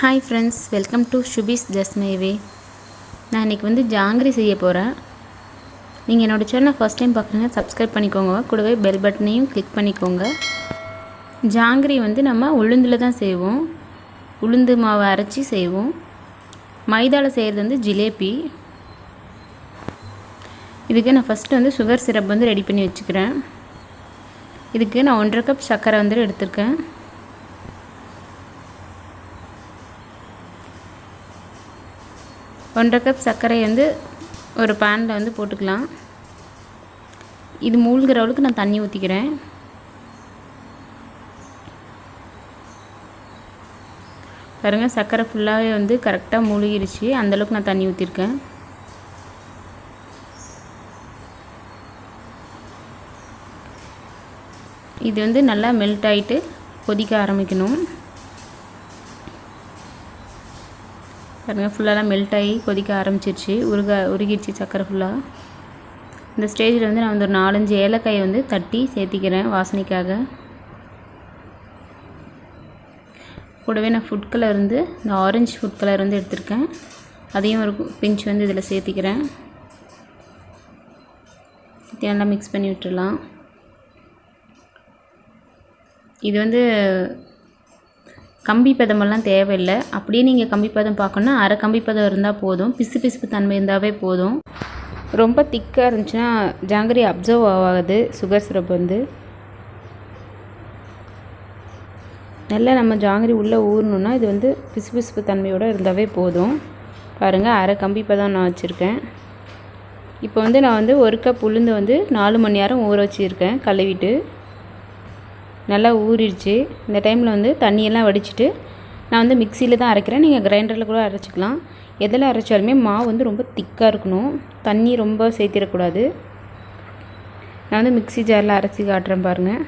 Hi friends, welcome to Shubee's just my way. நான் இன்றைக்கி வந்து ஜாங்கிரி செய்ய போகிறேன். நீங்கள் என்னோடய சேனல் ஃபஸ்ட் டைம் பார்க்குறீங்க, சப்ஸ்கிரைப் பண்ணிக்கோங்க. கூடவே பெல் பட்டனையும் கிளிக் பண்ணிக்கோங்க. ஜாங்கிரி வந்து நம்ம உளுந்தில் தான் செய்வோம். உளுந்து மாவை அரைச்சி செய்வோம். மைதாவில் செய்கிறது வந்து ஜிலேபி. இதுக்கு நான் ஃபஸ்ட்டு வந்து சுகர் சிரப் வந்து ரெடி பண்ணி வச்சுக்கிறேன். இதுக்கு நான் 1.5 கப் சர்க்கரை வந்து எடுத்திருக்கேன். ஒன்றரை கப் சர்க்கரை வந்து ஒரு பேனில் வந்து போட்டுக்கலாம். இது மூழ்கிற அளவுக்கு நான் தண்ணி ஊற்றிக்கிறேன். பாருங்கள், சர்க்கரை ஃபுல்லாகவே வந்து கரெக்டாக மூழ்கிடுச்சு. அந்தளவுக்கு நான் தண்ணி ஊற்றிருக்கேன். இது வந்து நல்லா மெல்ட் ஆகிட்டு கொதிக்க ஆரம்பிக்கணும். பாருங்கள், ஃபுல்லாக மெல்ட் ஆகி கொதிக்க ஆரம்பிச்சிருச்சு. உருகிடுச்சு சக்கரை ஃபுல்லாக. இந்த ஸ்டேஜில் வந்து நான் வந்து ஒரு 4-5 ஏலக்காயை வந்து தட்டி சேர்த்திக்கிறேன் வாசனைக்காக. கூடவே நான் ஃபுட் கலர் வந்து இந்த ஆரஞ்சு ஃபுட் கலர் வந்து எடுத்திருக்கேன். அதையும் ஒரு பிஞ்ச் வந்து இதில் சேர்த்திக்கிறேன். நல்லா மிக்ஸ் பண்ணி விட்டுடலாம். இது வந்து கம்பி பதமெல்லாம் தேவையில்லை. அப்படியே நீங்கள் கம்பி பதம் பார்க்கணுன்னா அரை கம்பி பதம் இருந்தால் போதும். பிசு தன்மை இருந்தாவே போதும். ரொம்ப திக்காக இருந்துச்சுன்னா ஜாங்கிரி அப்சர்வ் ஆகாது. சுகர் சிரப் வந்து நல்லா நம்ம ஜாங்கிரி உள்ளே ஊறணுன்னா இது வந்து பிசு தன்மையோடு இருந்தாவே போதும். பாருங்கள், அரை கம்பி பதம் நான் வச்சுருக்கேன். இப்போ வந்து நான் வந்து 1 கப் உளுந்து வந்து 4 மணி நேரம் ஊற வச்சுருக்கேன் கழுவிட்டு. நல்லா ஊறிடுச்சு. இந்த டைமில் வந்து தண்ணியெல்லாம் வடிச்சிட்டு நான் வந்து மிக்சியில் தான் அரைக்கிறேன். நீங்கள் கிரைண்டரில் கூட அரைச்சிக்கலாம். எதில் அரைச்சாலுமே மாவு வந்து ரொம்ப திக்காக இருக்கணும். தண்ணி ரொம்ப சேர்த்திடக்கூடாது. நான் வந்து மிக்சி ஜாரில் அரைச்சி காட்டுறேன் பாருங்கள்.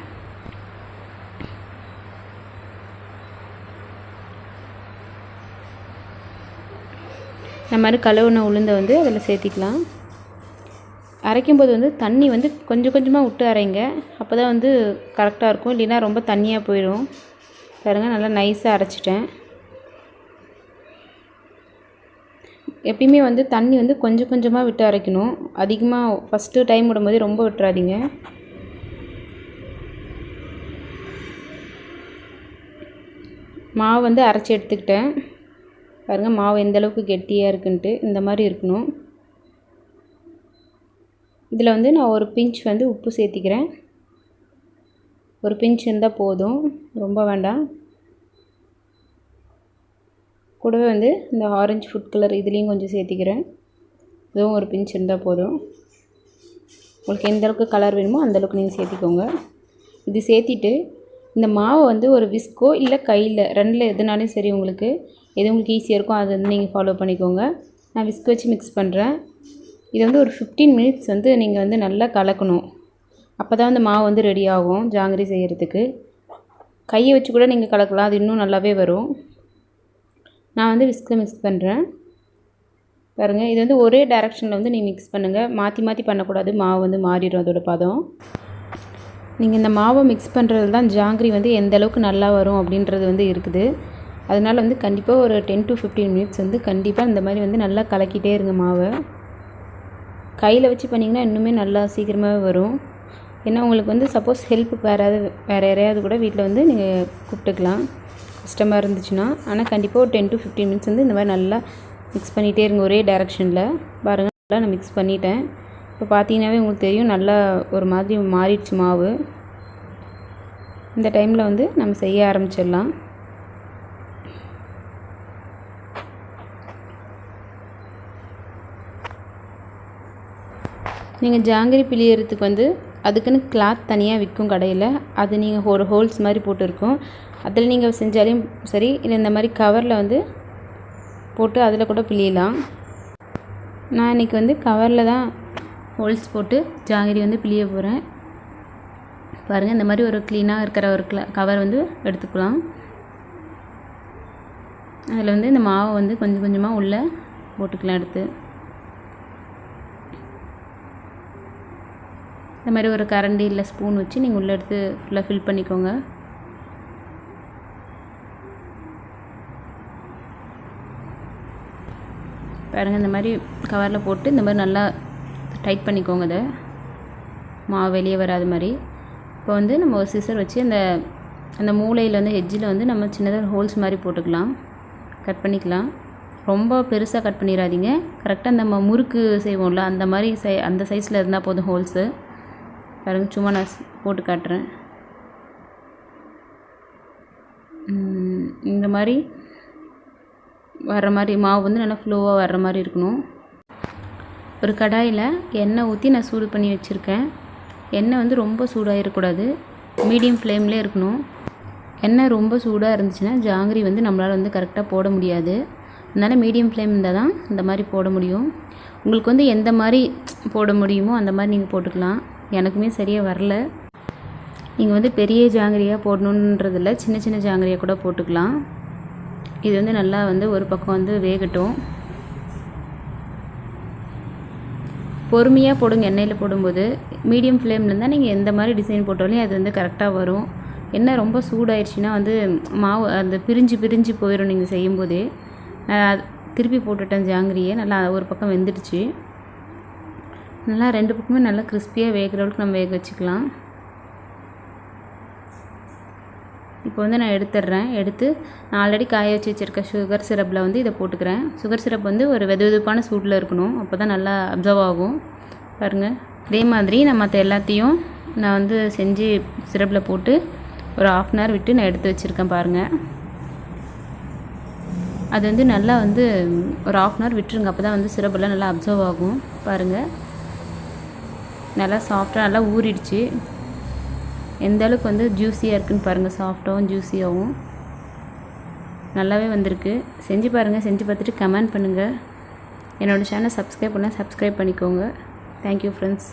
இந்த மாதிரி கழுவுன உளுந்தை வந்து அதில் சேர்த்திக்கலாம். அரைக்கும்போது வந்து தண்ணி வந்து கொஞ்சம் கொஞ்சமாக விட்டு அரைங்க. அப்போ தான் வந்து கரெக்டாக இருக்கும். இல்லைன்னா ரொம்ப தண்ணியாக போயிடும். பாருங்கள், நல்லா நைஸாக அரைச்சிட்டேன். எப்பயுமே வந்து தண்ணி வந்து கொஞ்சம் கொஞ்சமாக விட்டு அரைக்கணும். அதிகமாக ஃபஸ்ட்டு டைம் விடும்போது ரொம்ப விட்டுறாதீங்க. மாவு வந்து அரைச்சி எடுத்துக்கிட்டேன். பாருங்கள், மாவு எந்தளவுக்கு கெட்டியாக இருக்குன்ட்டு இந்த மாதிரி இருக்கணும். இதில் வந்து நான் ஒரு பிஞ்ச் வந்து உப்பு சேர்த்திக்கிறேன். ஒரு பிஞ்ச் இருந்தால் போதும், ரொம்ப வேண்டாம். கூடவே வந்து இந்த ஆரஞ்சு ஃபுட் கலர் இதுலேயும் கொஞ்சம் சேர்த்திக்கிறேன். இதுவும் ஒரு பிஞ்ச் இருந்தால் போதும். உங்களுக்கு எந்தளவுக்கு கலர் வேணுமோ அந்தளவுக்கு நீங்கள் சேர்த்திக்கோங்க. இது சேர்த்திட்டு இந்த மாவை வந்து ஒரு விஸ்கோ இல்லை கையில், ரெண்டில் எதுனாலும் சரி, உங்களுக்கு எது உங்களுக்கு ஈஸியாக இருக்கோ அதை வந்து நீங்கள் ஃபாலோ பண்ணிக்கோங்க. நான் விஸ்க் வச்சு மிக்ஸ் பண்ணுறேன். இதை வந்து ஒரு 15 மினிட்ஸ் வந்து நீங்கள் வந்து நல்லா கலக்கணும். அப்போ தான் வந்து மாவு வந்து ரெடி ஆகும் ஜாங்கிரி செய்கிறதுக்கு. கையை வச்சு கூட நீங்கள் கலக்கலாம், அது இன்னும் நல்லாவே வரும். நான் வந்து விஸ்கில் மிக்ஸ் பண்ணுறேன். பாருங்கள், இது வந்து ஒரே டைரெக்ஷனில் வந்து நீங்கள் மிக்ஸ் பண்ணுங்கள். மாற்றி பண்ணக்கூடாது. மாவு வந்து மாறிடும் அதோட பதம். நீங்கள் இந்த மாவை மிக்ஸ் பண்ணுறது தான் ஜாங்கிரி வந்து எந்த அளவுக்கு நல்லா வரும் அப்படின்றது வந்து இருக்குது. அதனால் வந்து கண்டிப்பாக ஒரு 10 to 15 மினிட்ஸ் வந்து கண்டிப்பாக இந்த மாதிரி வந்து நல்லா கலக்கிட்டே இருங்க மாவை. கையில் வச்சு பண்ணிங்கன்னா இன்னுமே நல்லா சீக்கிரமாகவே வரும். ஏன்னா உங்களுக்கு வந்து சப்போஸ் ஹெல்ப்புக்கு வேறு யாரையாவது கூட வீட்டில் வந்து நீங்கள் கூப்பிட்டுக்கலாம் கஷ்டமாக இருந்துச்சுன்னா. ஆனால் கண்டிப்பாக ஒரு 10 to 15 மினிட்ஸ் வந்து இந்த மாதிரி நல்லா மிக்ஸ் பண்ணிகிட்டே இருங்க ஒரே டைரெக்ஷனில். பாருங்கள், நல்லா நான் மிக்ஸ் பண்ணிட்டேன். இப்போ பார்த்தீங்கன்னாவே உங்களுக்கு தெரியும் நல்லா ஒரு மாதிரி மாறிடுச்சு மாவு. இந்த டைமில் வந்து நம்ம செய்ய ஆரம்பிச்சிடலாம். நீங்கள் ஜாங்கிரி பிழியறதுக்கு வந்து அதுக்குன்னு கிளாத் தனியாக விற்கும் கடையில். அது நீங்கள் ஒரு ஹோல்ஸ் மாதிரி போட்டுருக்கோம். அதில் நீங்கள் செஞ்சாலையும் சரி, இல்லை இந்த மாதிரி கவரில் வந்து போட்டு அதில் கூட பிழியலாம். நான் இன்றைக்கி வந்து கவரில் தான் ஹோல்ஸ் போட்டு ஜாங்கிரி வந்து பிழிய போகிறேன். பாருங்கள், இந்த மாதிரி ஒரு க்ளீனாக இருக்கிற ஒரு கவர் வந்து எடுத்துக்கலாம். அதில் வந்து இந்த மாவை வந்து கொஞ்சம் கொஞ்சமாக உள்ளே போட்டுக்கலாம் எடுத்து. இந்த மாதிரி ஒரு கரண்டி இல்லை ஸ்பூன் வச்சு நீங்கள் உள்ளே எடுத்து ஃபுல்லாக ஃபில் பண்ணிக்கோங்க. பாருங்கள், இந்த மாதிரி கவரில் போட்டு இந்த மாதிரி நல்லா டைட் பண்ணிக்கோங்க. அதை மாவு வெளியே வராத மாதிரி. இப்போ வந்து நம்ம ஒரு சிசர் வச்சு அந்த மூலையில் வந்து எட்ஜில் வந்து நம்ம சின்னதாக ஹோல்ஸ் மாதிரி போட்டுக்கலாம், கட் பண்ணிக்கலாம். ரொம்ப பெருசாக கட் பண்ணிடாதீங்க. கரெக்டாக நம்ம முறுக்கு செய்வோம்ல அந்த மாதிரி அந்த சைஸில் இருந்தால் போதும் ஹோல்ஸு. பாருங்கள், சும்மா நான் போட்டு காட்டுறேன். இந்த மாதிரி வர்ற மாதிரி மாவு வந்து நல்லா ஃப்ளோவாக வர்ற மாதிரி இருக்கணும். ஒரு கடாயில் எண்ணெய் ஊற்றி நான் சூடு பண்ணி வச்சுருக்கேன். எண்ணெய் வந்து ரொம்ப சூடாக இருக்கக்கூடாது, மீடியம் ஃப்ளேம்லேயே இருக்கணும். எண்ணெய் ரொம்ப சூடாக இருந்துச்சுன்னா ஜாங்கிரி வந்து நம்மளால் வந்து கரெக்டாக போட முடியாது. அதனால் மீடியம் ஃப்ளேம் இருந்தால் தான் இந்த மாதிரி போட முடியும். உங்களுக்கு வந்து எந்த மாதிரி போட முடியுமோ அந்த மாதிரி நீங்கள் போட்டுக்கலாம். எனக்குமே சரியாக வரல. நீங்கள் வந்து பெரிய ஜாங்கிரியாக போடணுன்றதில்ல, சின்ன சின்ன ஜாங்கிரியாக கூட போட்டுக்கலாம். இது வந்து நல்லா வந்து ஒரு பக்கம் வந்து வேகட்டும். பொறுமையாக போடுங்க. எண்ணெயில் போடும்போது மீடியம் ஃப்ளேமில் இருந்தால் நீங்கள் எந்த மாதிரி டிசைன் போட்டாலும் அது வந்து கரெக்டாக வரும். எண்ணெய் ரொம்ப சூடாயிடுச்சுன்னா வந்து மாவு அந்த பிரிஞ்சு போயிடும். நீங்கள் செய்யும்போதே நான் திருப்பி போட்டுட்டேன் ஜாங்கிரியை. நல்லா ஒரு பக்கம் வெந்துடுச்சு. நல்லா 2 பக்கமே நல்லா கிறிஸ்பியாக வேகிற அளவுக்கு நம்ம வேக வச்சுக்கலாம். இப்போ வந்து நான் எடுத்துடுறேன். எடுத்து நான் ஆல்ரெடி காய வச்சு வச்சுருக்க சுகர் சிரப்பில் வந்து இதை போட்டுக்கிறேன். சுகர் சிரப் வந்து ஒரு வெதுவெதுப்பான சூட்டில் இருக்கணும், அப்போ தான் நல்லா அப்சர்வ் ஆகும். பாருங்கள், இதே மாதிரி நான் மற்ற எல்லாத்தையும் நான் வந்து செஞ்சு சிரப்பில் போட்டு ஒரு 1/2 அன் ஹவர் விட்டு நான் எடுத்து வச்சுருக்கேன். பாருங்கள், அது வந்து நல்லா வந்து ஒரு 1/2 அன் ஹவர் விட்டுருங்க, அப்போ தான் வந்து சிரப்பெல்லாம் நல்லா அப்சர்வ் ஆகும். பாருங்கள், நல்லா சாஃப்டாக நல்லா ஊறிடுச்சு. எந்த அளவுக்கு வந்து ஜூஸியாக இருக்குதுன்னு பாருங்கள். சாஃப்டாகவும் ஜூஸியாகவும் நல்லாவே வந்திருக்கு. செஞ்சு பாருங்கள். செஞ்சு பார்த்துட்டு கமெண்ட் பண்ணுங்கள். என்னோடய சேனல் சப்ஸ்கிரைப் பண்ணிக்கோங்க. Thank you friends.